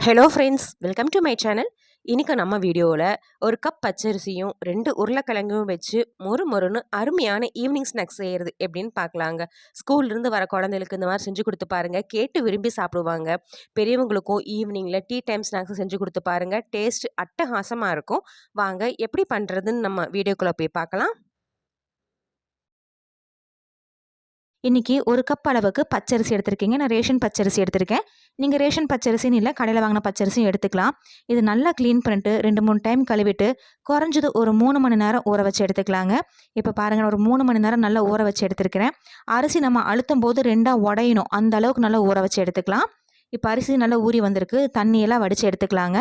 Hello friends, welcome to my channel. இன்னைக்கு நம்ம வீடியோவில் ஒரு கப் பச்சரிசியும் 2 உருளைக்கிழங்கும் வச்சு மொறுன்னு அருமையான ஈவினிங் ஸ்நாக்ஸ் செய்கிறது எப்படின்னு பார்க்கலாங்க. ஸ்கூல்லேருந்து வர குழந்தைகளுக்கு இந்த மாதிரி செஞ்சு கொடுத்து பாருங்கள், கேட்டு விரும்பி சாப்பிடுவாங்க. பெரியவங்களுக்கும் ஈவினிங்கில் டீ டைம் ஸ்நாக்ஸ் செஞ்சு கொடுத்து பாருங்கள், டேஸ்ட் அட்டகாசமாக இருக்கும். வாங்க எப்படி பண்ணுறதுன்னு நம்ம வீடியோக்குள்ளே போய் பார்க்கலாம். இன்றைக்கி ஒரு கப் அளவுக்கு பச்சரிசி எடுத்திருக்கீங்க. நான் ரேஷன் பச்சரிசி எடுத்திருக்கேன். நீங்கள் ரேஷன் பச்சரிசின்னு இல்லை, கடையில் வாங்கின பச்சரிசியும் எடுத்துக்கலாம். இது நல்லா க்ளீன் பண்ணிட்டு 2-3 டைம் கழுவிட்டு குறைஞ்சது ஒரு 3 மணி நேரம் ஊற வச்சு எடுத்துக்கலாங்க. இப்போ பாருங்கள், ஒரு 3 மணி நேரம் நல்லா ஊற வச்சு எடுத்துருக்கிறேன். அரிசி நம்ம அழுத்தும் போது 2ஆக உடையணும், அந்த அளவுக்கு நல்லா ஊற வச்சு எடுத்துக்கலாம். இப்போ அரிசி நல்லா ஊறி வந்திருக்கு, தண்ணியெல்லாம் வடித்து எடுத்துக்கலாங்க.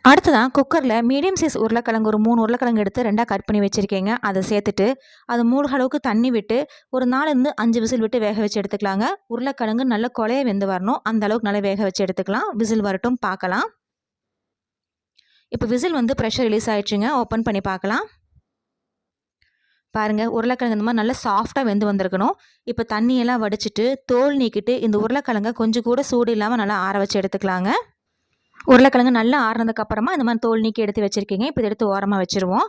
அடுத்ததான் குக்கரில் மீடியம் சைஸ் உருளைக்கிழங்கு ஒரு 3 உருளைக்கிழங்கு எடுத்து 2ஆக கட் பண்ணி வச்சுருக்கேங்க. அதை சேர்த்துட்டு அது மூழ்க அளவுக்கு தண்ணி விட்டு ஒரு 4-5 விசில் விட்டு வேக வச்சு எடுத்துக்கலாங்க. உருளைக்கிழங்கு நல்ல குழைய வெந்து வரணும், அந்த அளவுக்கு நல்லா வேக வச்சு எடுத்துக்கலாம். விசில் வரட்டும், பார்க்கலாம். இப்போ விசில் வந்து ப்ரெஷர் ரிலீஸ் ஆகிடுச்சுங்க. ஓப்பன் பண்ணி பார்க்கலாம். பாருங்கள், உருளைக்கிழங்கு இந்த மாதிரி நல்லா சாஃப்டாக வெந்து வந்திருக்கணும். இப்போ தண்ணியெல்லாம் வடிச்சிட்டு தோல் நீக்கிட்டு இந்த உருளைக்கிழங்கை கொஞ்சம் கூட சூடு இல்லாமல் நல்லா ஆற வச்சு எடுத்துக்கலாங்க. உருளைக்கிழங்கு நல்லா ஆறுனதுக்கப்புறமா இந்த மாதிரி தோல் நீக்கி எடுத்து வச்சுருக்கீங்க. இப்போ இதை எடுத்து ஓரமாக வச்சுருவோம்.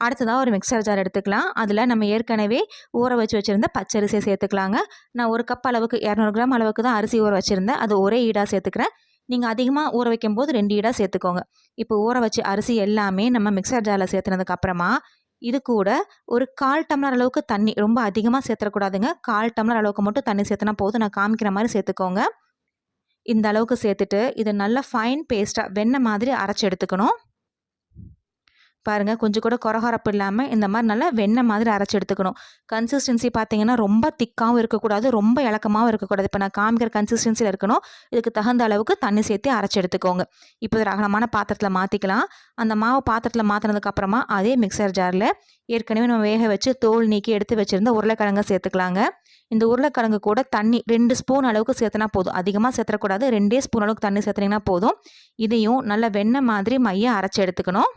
அடுத்ததாக ஒரு மிக்சர் ஜார் எடுத்துக்கலாம். அதில் நம்ம ஏற்கனவே ஊற வச்சு வச்சுருந்த பச்சரிசியை சேர்த்துக்கலாங்க. நான் ஒரு கப் அளவுக்கு 200 கிராம் அளவுக்கு தான் அரிசி ஊற வச்சுருந்தேன். அது ஒரே ஈடாக சேர்த்துக்கிறேன். நீங்கள் அதிகமாக ஊற வைக்கும் போது 2 ஈடாக சேர்த்துக்கோங்க. இப்போ ஊற வச்சு அரிசி எல்லாமே நம்ம மிக்சர் ஜாரில் சேர்த்துனதுக்கப்புறமா இது கூட ஒரு 1/4 டம்ளர் அளவுக்கு தண்ணி, ரொம்ப அதிகமாக சேர்த்துக்கூடாதுங்க. 1/4 டம்ளர் அளவுக்கு மட்டும் தண்ணி சேர்த்துனா போதும். நான் காமிக்கிற மாதிரி சேர்த்துக்கோங்க. இந்த அளவுக்கு சேர்த்துட்டு இதை நல்லா ஃபைன் பேஸ்ட்டாக வெண்ணெய் மாதிரி அரைச்சி எடுத்துக்கணும். பாருங்கள், கொஞ்சம் கூட கொரகொரப்பு இல்லாமல் இந்த மாதிரி நல்லா வெண்ணெய் மாதிரி அரைச்சி எடுத்துக்கணும். கன்சிஸ்டன்சி பார்த்தீங்கன்னா ரொம்ப திக்காகவும் இருக்கக்கூடாது, ரொம்ப இலக்கமாகவும் இருக்கக்கூடாது. இப்போ நான் காமிக்கிற கன்சிஸ்டன்சியில் இருக்கணும். இதுக்கு தகுந்த அளவுக்கு தண்ணி சேர்த்து அரைச்சி எடுத்துக்கோங்க. இப்போ ஒரு அகலமான பாத்திரத்தில் மாற்றிக்கலாம். அந்த மாவு பாத்திரத்தில் மாற்றினதுக்கப்புறமா அதே மிக்சர் ஜாரில் ஏற்கனவே நம்ம வேக வச்சு தோல் நீக்கி எடுத்து வச்சுருந்த உருளைக்கிழங்கை சேர்த்துக்கலாங்க. இந்த உருளைக்கிழங்கு கூட தண்ணி 2 ஸ்பூன் அளவுக்கு சேர்த்துனா போதும். அதிகமாக சேர்த்துக்கூடாது, 2 ஸ்பூன் அளவுக்கு தண்ணி சேர்த்துனீங்கன்னா போதும். இதையும் நல்லா வெண்ணெய் மாதிரி மைய அரைச்சி எடுத்துக்கணும்.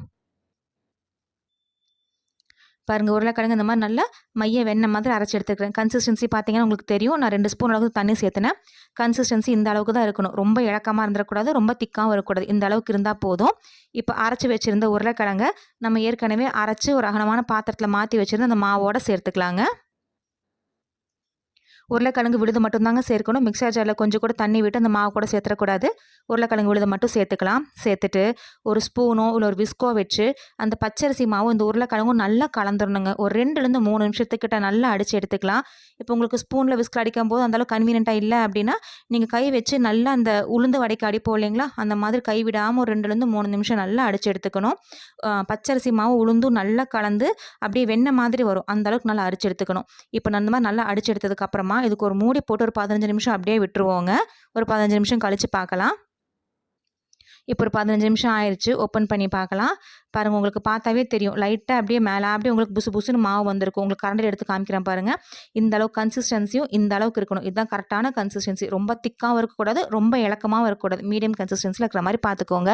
பாருங்கள், உருளைக்கிழங்கு இந்த மாதிரி நல்லா மைய வெண்ணெய் மாதிரி அரைச்சி எடுத்துக்கிறேன். கன்சிஸ்டன்சி பார்த்தீங்கன்னா உங்களுக்கு தெரியும். நான் 2 ஸ்பூன் அளவுக்கு தண்ணி சேர்த்துனேன். கன்சிஸ்டன்சி இந்த அளவுக்கு தான் இருக்கணும். ரொம்ப இலக்கமாக இருந்துடக்கூடாது, ரொம்ப திக்காகவும் இருக்கக்கூடாது. இந்த அளவுக்கு இருந்தால் போதும். இப்போ அரைச்சி வச்சுருந்த உருளைக்கிழங்கை நம்ம ஏற்கனவே அரைச்சி ஒரு அகலமான பாத்திரத்தில் மாற்றி வச்சுருந்து அந்த மாவோடு சேர்த்துக்கலாங்க. உருளைக்கிழங்கு விழுது மட்டும்தாங்க சேர்க்கணும். மிக்சர் ஜாரில் கொஞ்சம் கூட தண்ணி விட்டு அந்த மாவு கூட சேர்த்துடக்கூடாது. உருளைக்கிழங்கு விழுது மட்டும் சேர்த்துக்கலாம். சேர்த்துட்டு ஒரு ஸ்பூனோ இல்லை ஒரு விஸ்கோ வச்சு அந்த பச்சரிசி மாவு இந்த உருளைக்கிழங்கும் நல்லா கலந்துடணுங்க. ஒரு 2-3 நிமிஷத்துக்கிட்ட நல்லா அடித்து எடுத்துக்கலாம். இப்போ உங்களுக்கு ஸ்பூனில் விஸ்க் அடிக்கும் போது அந்தளவுக்கு கன்வீனியண்ட்டாக இல்லை அப்படின்னா நீங்கள் கை வச்சு நல்லா அந்த உளுந்து வடைக்கு அடிப்போம் இல்லைங்களா, அந்த மாதிரி கை விடாமல் ஒரு 2-3 நிமிஷம் நல்லா அடித்து எடுத்துக்கணும். பச்சரிசி மாவு உளுந்தும் நல்லா கலந்து அப்படியே வெண்ணெய் மாதிரி வரும், அந்த அளவுக்கு நல்லா அரிச்சு எடுத்துக்கணும். இப்போ நான் இந்த மாதிரி நல்லா அடிச்சு எடுத்ததுக்கப்புறமா இதுக்கு ஒரு மூடி போட்டு ஒரு 15 நிமிஷம் அப்படியே விட்டுருவோங்க. ஒரு 15 நிமிஷம் கழித்து பார்க்கலாம். இப்போ ஒரு 15 நிமிஷம் ஆயிடுச்சு. ஓப்பன் பண்ணி பார்க்கலாம். பாருங்கள், உங்களுக்கு பார்த்தாவே தெரியும். லைட்டாக அப்படியே மேலே அப்படியே உங்களுக்கு புசு புசுன்னு மாவு வந்திருக்கும். உங்களுக்கு கரண்டில் எடுத்து காமிக்கிறேன் பாருங்கள். இந்த அளவுக்கு கன்சிஸ்டன்சியும் இந்த அளவுக்கு இருக்கணும். இதுதான் கரெக்டான கன்சிஸ்டன்சி. ரொம்ப திக்காகவும் இருக்கக்கூடாது, ரொம்ப இலக்கமாகவும் இருக்கக்கூடாது. மீடியம் கன்சிஸ்டன்சியில் இருக்கிற மாதிரி பார்த்துக்கோங்க.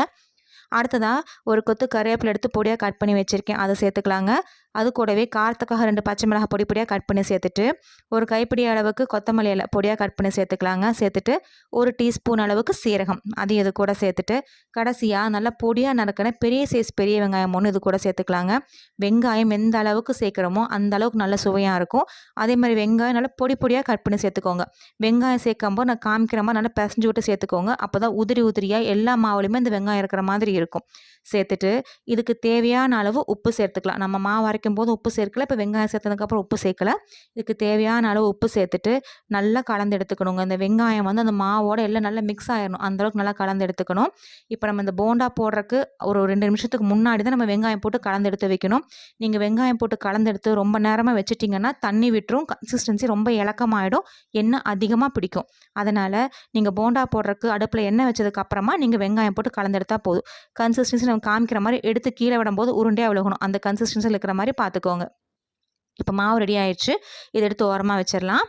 அடுத்ததாக ஒரு கொத்து கருவேப்பிலை எடுத்து பொடியாக கட் பண்ணி வச்சுருக்கேன், அதை சேர்த்துக்கலாங்க. அது கூடவே காரத்துக்காக 2 பச்சை மிளகாய் பொடியாக கட் பண்ணி சேர்த்துட்டு ஒரு கைப்பிடி அளவுக்கு கொத்தமல்லி இலை பொடியாக கட் பண்ணி சேர்த்துக்கலாங்க. சேர்த்துட்டு ஒரு டீஸ்பூன் அளவுக்கு சீரகம் அதையும் இது கூட சேர்த்துட்டு கடைசியாக நல்லா பொடியாக நறுக்கின பெரிய சைஸ் பெரிய வெங்காயம் ஒன்று இது கூட சேர்த்துக்கலாங்க. வெங்காயம் எந்த அளவுக்கு சேர்க்குறோமோ அந்த அளவுக்கு நல்ல சுவையாக இருக்கும். அதே மாதிரி வெங்காயம் நல்லா பொடியாக கட் பண்ணி சேர்த்துக்கோங்க. வெங்காயம் சேர்க்கும்போது நான் காமிக்கிற மாதிரி நல்லா பிசைஞ்சு விட்டு சேர்த்துக்கோங்க. அப்போ தான் உதிரியாக எல்லா மாவுலையுமே இந்த வெங்காயம் இருக்கிற மாதிரி இருக்கும். சேர்த்துட்டு இதுக்கு தேவையான அளவு உப்பு சேர்த்துக்கலாம். நம்ம மாவு அரைக்கும் போது உப்பு சேர்க்கல, இப்போ வெங்காயம் சேர்த்ததுக்கப்புறம் உப்பு சேர்க்கல. இதுக்கு தேவையான அளவு உப்பு சேர்த்துட்டு நல்லா கலந்து எடுத்துக்கணுங்க. இந்த வெங்காயம் வந்து அந்த மாவோட எல்லாம் நல்லா மிக்ஸ் ஆயிடணும், அந்தளவுக்கு நல்லா கலந்து எடுத்துக்கணும். இப்போ நம்ம இந்த போண்டா போடுறதுக்கு ஒரு 2 நிமிஷத்துக்கு முன்னாடி தான் நம்ம வெங்காயம் போட்டு கலந்து எடுத்து வைக்கணும். நீங்கள் வெங்காயம் போட்டு கலந்து எடுத்து ரொம்ப நேரமாக வச்சுட்டிங்கன்னா தண்ணி விட்டுரும், கன்சிஸ்டன்சி ரொம்ப இலக்கமாகிடும், எண்ணெய் அதிகமாக பிடிக்கும். அதனால் நீங்கள் போண்டா போடுறதுக்கு அடுப்பில் எண்ணெய் வச்சதுக்கப்புறமா நீங்கள் வெங்காயம் போட்டு கலந்து எடுத்தால் போதும். கன்சிஸ்டன்சி நம்ம காமிக்கிற மாதிரி எடுத்து கீழே விடும்போது உருண்டையாக விழுகணும், அந்த கன்சிஸ்டன்சியில் இருக்கிற மாதிரி பார்த்துக்கோங்க. இப்போ மாவு ரெடி ஆயிடுச்சு. இதை எடுத்து ஓரமாக வச்சிடலாம்.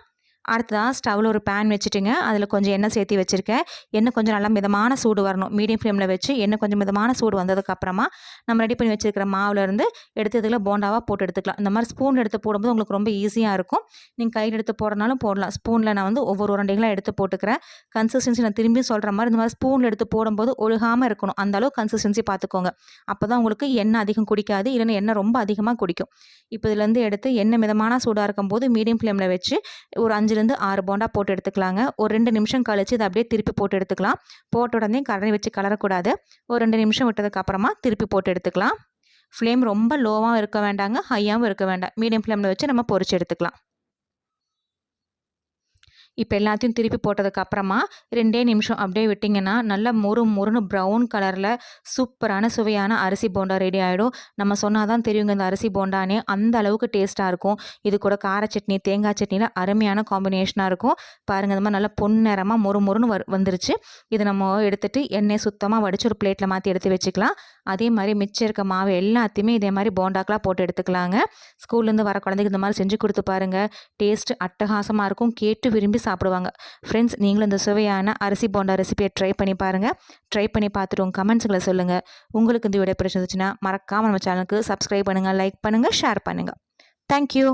அடுத்ததாக ஸ்டவ்வில் ஒரு பேன் வச்சுட்டுங்க, அதில் கொஞ்சம் எண்ணெய் சேர்த்து வச்சுருக்கேன். எண்ணெய் கொஞ்சம் நல்லா மிதமான சூடு வரணும். மீடியம் ஃப்ளேமில் வச்சு எண்ணெய் கொஞ்சம் மிதமான சூடு வந்ததுக்கப்புறமா நம்ம ரெடி பண்ணி வச்சுருக்கிற மாவுலேருந்து எடுத்து இதில் போண்டாவாக போட்டு எடுத்துக்கலாம். இந்த மாதிரி ஸ்பூன் எடுத்து போடும்போது உங்களுக்கு ரொம்ப ஈஸியாக இருக்கும். நீங்கள் கையில் எடுத்து போடுறனாலும் போடலாம். ஸ்பூனில் நான் வந்து ஒவ்வொரு உருண்டைகளாக எடுத்து போட்டுக்கிறேன். கன்சிஸ்டன்சி நான் திரும்பி சொல்கிற மாதிரி இந்த மாதிரி ஸ்பூனில் எடுத்து போடும்போது ஒழுகாமல் இருக்கணும். அந்தளவு கன்சிஸ்டன்சி பார்த்துக்கோங்க. அப்போ தான் உங்களுக்கு எண்ணெய் அதிகம் குடிக்காது, இல்லைன்னா எண்ணெய் ரொம்ப அதிகமாக குடிக்கும். இப்போ இதுலேருந்து எடுத்து எண்ணெய் மிதமான சூடாக இருக்கும்போது மீடியம் ஃப்ளேமில் வச்சு ஒரு 5லேருந்து 6 போண்டா போட்டு எடுத்துக்கலாங்க. ஒரு 2 நிமிஷம் கழித்து இதை அப்படியே திருப்பி போட்டு எடுத்துக்கலாம். போட்ட உடனே கரண்டி வச்சு கலரக்கூடாது. ஒரு 2 நிமிஷம் விட்டதுக்கப்புறமா திருப்பி போட்டு எடுத்துக்கலாம். ஃப்ளேம் ரொம்ப லோவாகவும் இருக்க வேண்டாங்க, ஹையாகவும் இருக்க வேண்டாம். மீடியம் ஃப்ளேமில் வச்சு நம்ம பொரிச்சு எடுத்துக்கலாம். இப்போ எல்லாத்தையும் திருப்பி போட்டதுக்கப்புறமா 2 நிமிஷம் அப்படியே விட்டிங்கன்னா நல்லா மொறுன்னு ப்ரௌன் கலரில் சூப்பரான சுவையான அரிசி போண்டா ரெடி ஆகிடும். நம்ம சொன்னால் தான் தெரியுங்க இந்த அரிசி போண்டானே, அந்த அளவுக்கு டேஸ்ட்டாக இருக்கும். இது கூட கார சட்னி, தேங்காய் சட்னியில் அருமையான காம்பினேஷனாக இருக்கும். பாருங்கள், இந்த மாதிரி நல்லா பொன்னிறமாக மொறுன்னு வந்துருச்சு. இதை நம்ம எடுத்துகிட்டு எண்ணெய் சுத்தமாக வடித்து ஒரு பிளேட்டில் மாற்றி எடுத்து வச்சுக்கலாம். அதே மாதிரி மிச்சம் இருக்க மாவு எல்லாத்தையுமே இதே மாதிரி போண்டாக்கெலாம் போட்டு எடுத்துக்கலாங்க. ஸ்கூல்லேருந்து வர குழந்தைக்கு இந்த மாதிரி செஞ்சு கொடுத்து பாருங்கள். டேஸ்ட் அட்டகாசமாக இருக்கும். கேட்டு விரும்பி சாப்பிடுவாங்க. ஃப்ரெண்ட்ஸ், நீங்களும் இந்த சுவையான அரிசி போண்டா ரெசிபியை ட்ரை பண்ணி பாருங்கள். ட்ரை பண்ணி பார்த்துட்டு உங்கள் கமெண்ட்ஸுகளை சொல்லுங்கள். உங்களுக்கு இந்த வீடியோ பிடிச்சிருந்துச்சுன்னா மறக்காமல் நம்ம சேனலுக்கு சப்ஸ்கிரைப் பண்ணுங்கள், லைக் பண்ணுங்கள், ஷேர் பண்ணுங்கள். தேங்க்யூ.